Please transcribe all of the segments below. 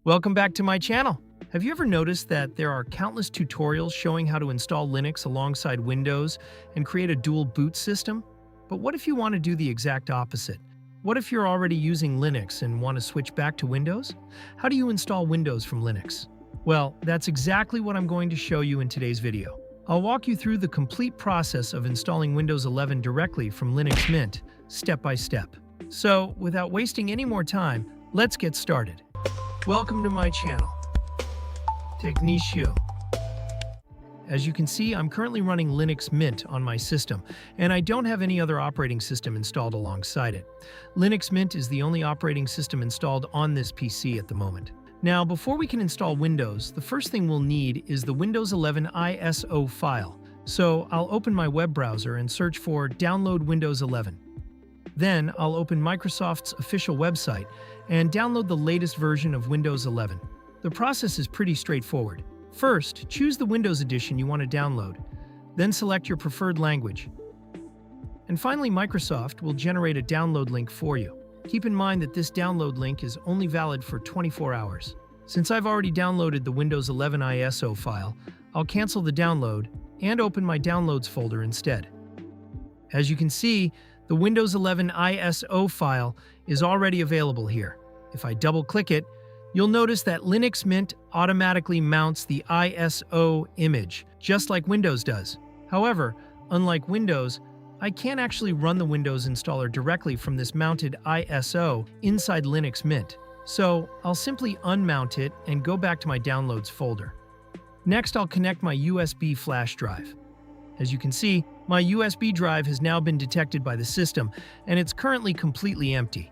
Welcome back to my channel. Have you ever noticed that there are countless tutorials showing how to install Linux alongside Windows and create a dual boot system? But what if you want to do the exact opposite? What if you're already using Linux and want to switch back to Windows? How do you install Windows from Linux? Well, that's exactly what I'm going to show you in today's video. I'll walk you through the complete process of installing Windows 11 directly from Linux Mint, step by step. So, without wasting any more time, let's get started. Welcome to my channel, Technichio. As you can see, I'm currently running Linux Mint on my system, and I don't have any other operating system installed alongside it. Linux Mint is the only operating system installed on this PC at the moment. Now, before we can install Windows, the first thing we'll need is the Windows 11 ISO file. So I'll open my web browser and search for Download Windows 11. Then I'll open Microsoft's official website and download the latest version of Windows 11. The process is pretty straightforward. First, choose the Windows edition you want to download, then select your preferred language. And finally, Microsoft will generate a download link for you. Keep in mind that this download link is only valid for 24 hours. Since I've already downloaded the Windows 11 ISO file, I'll cancel the download and open my Downloads folder instead. As you can see, the Windows 11 ISO file is already available here. If I double-click it, you'll notice that Linux Mint automatically mounts the ISO image, just like Windows does. However, unlike Windows, I can't actually run the Windows installer directly from this mounted ISO inside Linux Mint. So I'll simply unmount it and go back to my Downloads folder. Next, I'll connect my USB flash drive. As you can see, my USB drive has now been detected by the system, and it's currently completely empty.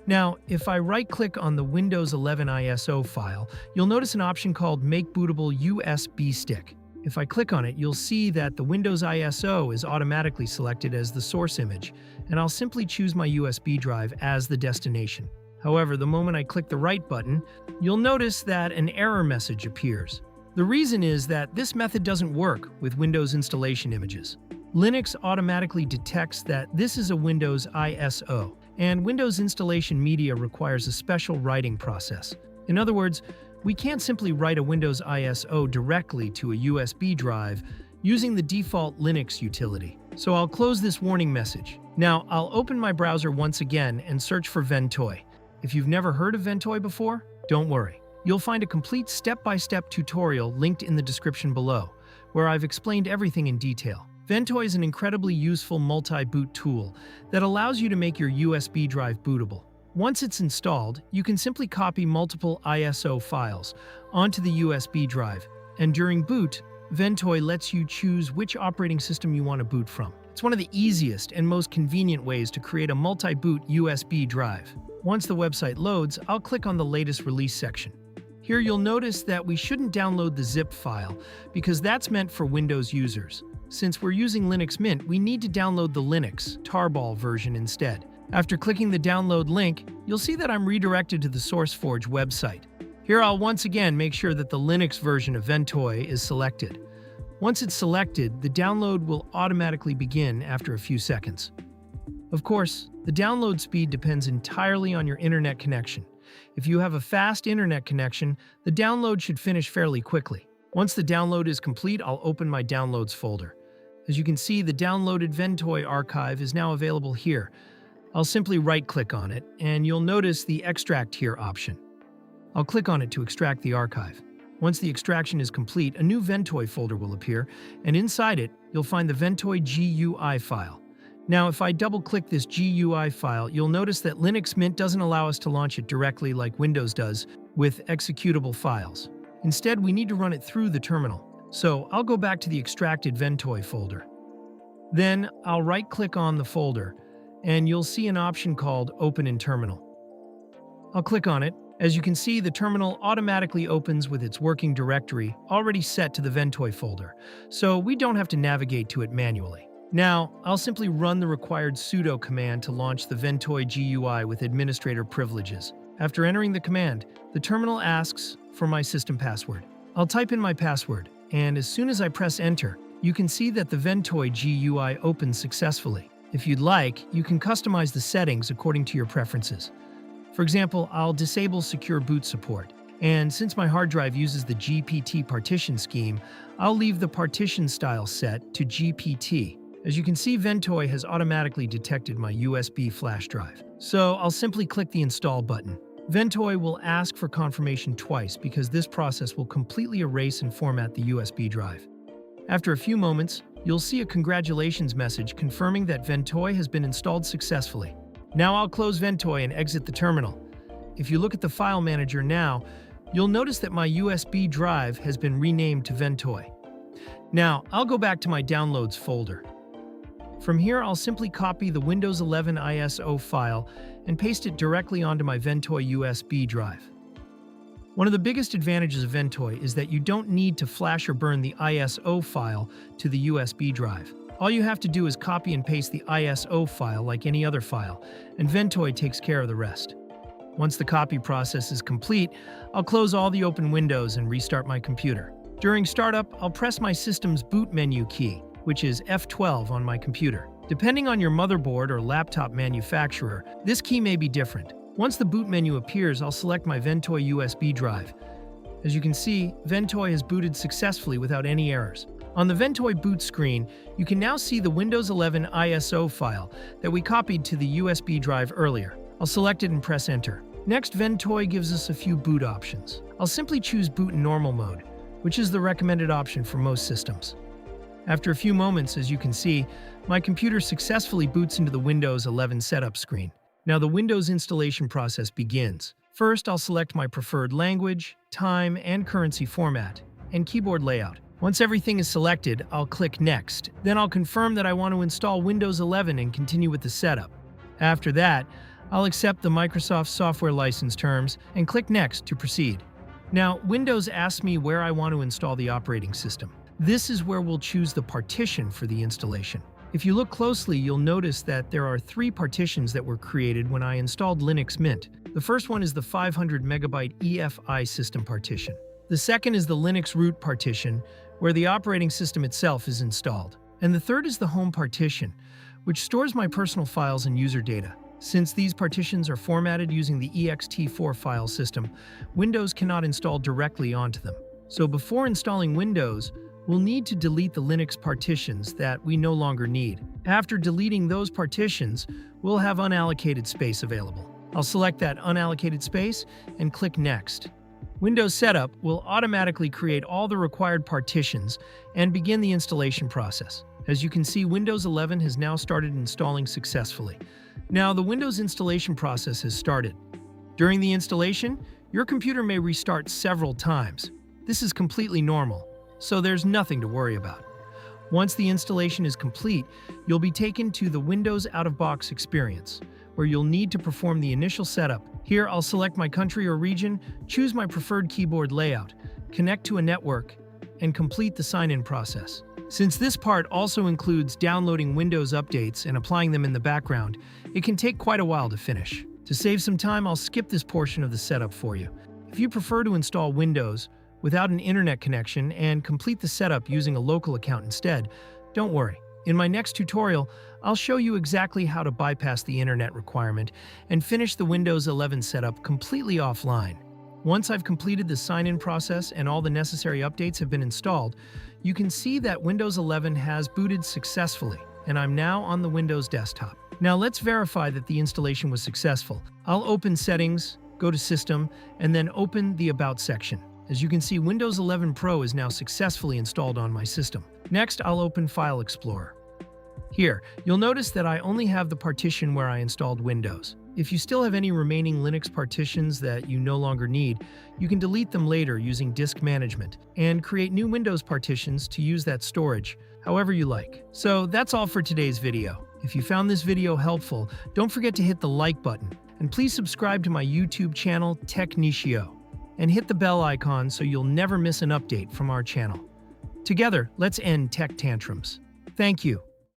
Now, if I right-click on the Windows 11 ISO file, you'll notice an option called Make Bootable USB Stick. If I click on it, you'll see that the Windows ISO is automatically selected as the source image, and I'll simply choose my USB drive as the destination. However, the moment I click the right button, you'll notice that an error message appears. The reason is that this method doesn't work with Windows installation images. Linux automatically detects that this is a Windows ISO, and Windows installation media requires a special writing process. In other words, we can't simply write a Windows ISO directly to a USB drive using the default Linux utility. So I'll close this warning message. Now, I'll open my browser once again and search for Ventoy. If you've never heard of Ventoy before, don't worry. You'll find a complete step-by-step tutorial linked in the description below, where I've explained everything in detail. Ventoy is an incredibly useful multi-boot tool that allows you to make your USB drive bootable. Once it's installed, you can simply copy multiple ISO files onto the USB drive, and during boot, Ventoy lets you choose which operating system you want to boot from. It's one of the easiest and most convenient ways to create a multi-boot USB drive. Once the website loads, I'll click on the latest release section. Here you'll notice that we shouldn't download the zip file because that's meant for Windows users. Since we're using Linux Mint, we need to download the Linux tarball version instead. After clicking the download link, you'll see that I'm redirected to the SourceForge website. Here I'll once again make sure that the Linux version of Ventoy is selected. Once it's selected, the download will automatically begin after a few seconds. Of course, the download speed depends entirely on your internet connection. If you have a fast internet connection, the download should finish fairly quickly. Once the download is complete, I'll open my Downloads folder. As you can see, the downloaded Ventoy archive is now available here. I'll simply right-click on it, and you'll notice the Extract Here option. I'll click on it to extract the archive. Once the extraction is complete, a new Ventoy folder will appear, and inside it, you'll find the Ventoy GUI file. Now, if I double-click this GUI file, you'll notice that Linux Mint doesn't allow us to launch it directly like Windows does with executable files. Instead, we need to run it through the terminal. So I'll go back to the extracted Ventoy folder. Then I'll right-click on the folder, and you'll see an option called Open in Terminal. I'll click on it. As you can see, the terminal automatically opens with its working directory already set to the Ventoy folder, so we don't have to navigate to it manually. Now, I'll simply run the required sudo command to launch the Ventoy GUI with administrator privileges. After entering the command, the terminal asks for my system password. I'll type in my password, and as soon as I press enter, you can see that the Ventoy GUI opens successfully. If you'd like, you can customize the settings according to your preferences. For example, I'll disable secure boot support. And since my hard drive uses the GPT partition scheme, I'll leave the partition style set to GPT. As you can see, Ventoy has automatically detected my USB flash drive. So I'll simply click the Install button. Ventoy will ask for confirmation twice because this process will completely erase and format the USB drive. After a few moments, you'll see a congratulations message confirming that Ventoy has been installed successfully. Now I'll close Ventoy and exit the terminal. If you look at the file manager now, you'll notice that my USB drive has been renamed to Ventoy. Now, I'll go back to my Downloads folder. From here, I'll simply copy the Windows 11 ISO file and paste it directly onto my Ventoy USB drive. One of the biggest advantages of Ventoy is that you don't need to flash or burn the ISO file to the USB drive. All you have to do is copy and paste the ISO file like any other file, and Ventoy takes care of the rest. Once the copy process is complete, I'll close all the open windows and restart my computer. During startup, I'll press my system's boot menu key, which is F12 on my computer. Depending on your motherboard or laptop manufacturer, this key may be different. Once the boot menu appears, I'll select my Ventoy USB drive. As you can see, Ventoy has booted successfully without any errors. On the Ventoy boot screen, you can now see the Windows 11 ISO file that we copied to the USB drive earlier. I'll select it and press Enter. Next, Ventoy gives us a few boot options. I'll simply choose Boot in Normal Mode, which is the recommended option for most systems. After a few moments, as you can see, my computer successfully boots into the Windows 11 setup screen. Now the Windows installation process begins. First, I'll select my preferred language, time, and currency format, and keyboard layout. Once everything is selected, I'll click Next. Then I'll confirm that I want to install Windows 11 and continue with the setup. After that, I'll accept the Microsoft software license terms and click Next to proceed. Now, Windows asks me where I want to install the operating system. This is where we'll choose the partition for the installation. If you look closely, you'll notice that there are 3 partitions that were created when I installed Linux Mint. The first one is the 500 megabyte EFI system partition. The second is the Linux root partition, where the operating system itself is installed. And the third is the home partition, which stores my personal files and user data. Since these partitions are formatted using the ext4 file system, Windows cannot install directly onto them. So before installing Windows, we'll need to delete the Linux partitions that we no longer need. After deleting those partitions, we'll have unallocated space available. I'll select that unallocated space and click Next. Windows Setup will automatically create all the required partitions and begin the installation process. As you can see, Windows 11 has now started installing successfully. Now, the Windows installation process has started. During the installation, your computer may restart several times. This is completely normal, so there's nothing to worry about. Once the installation is complete, you'll be taken to the Windows out-of-box experience, where you'll need to perform the initial setup. Here, I'll select my country or region, choose my preferred keyboard layout, connect to a network, and complete the sign-in process. Since this part also includes downloading Windows updates and applying them in the background, it can take quite a while to finish. To save some time, I'll skip this portion of the setup for you. If you prefer to install Windows without an internet connection and complete the setup using a local account instead, don't worry. In my next tutorial, I'll show you exactly how to bypass the internet requirement and finish the Windows 11 setup completely offline. Once I've completed the sign-in process and all the necessary updates have been installed, you can see that Windows 11 has booted successfully, and I'm now on the Windows desktop. Now let's verify that the installation was successful. I'll open Settings, go to System, and then open the About section. As you can see, Windows 11 Pro is now successfully installed on my system. Next, I'll open File Explorer. Here, you'll notice that I only have the partition where I installed Windows. If you still have any remaining Linux partitions that you no longer need, you can delete them later using disk management and create new Windows partitions to use that storage, however you like. So that's all for today's video. If you found this video helpful, don't forget to hit the like button, and please subscribe to my YouTube channel, Technichio, and hit the bell icon so you'll never miss an update from our channel. Together, let's end tech tantrums. Thank you.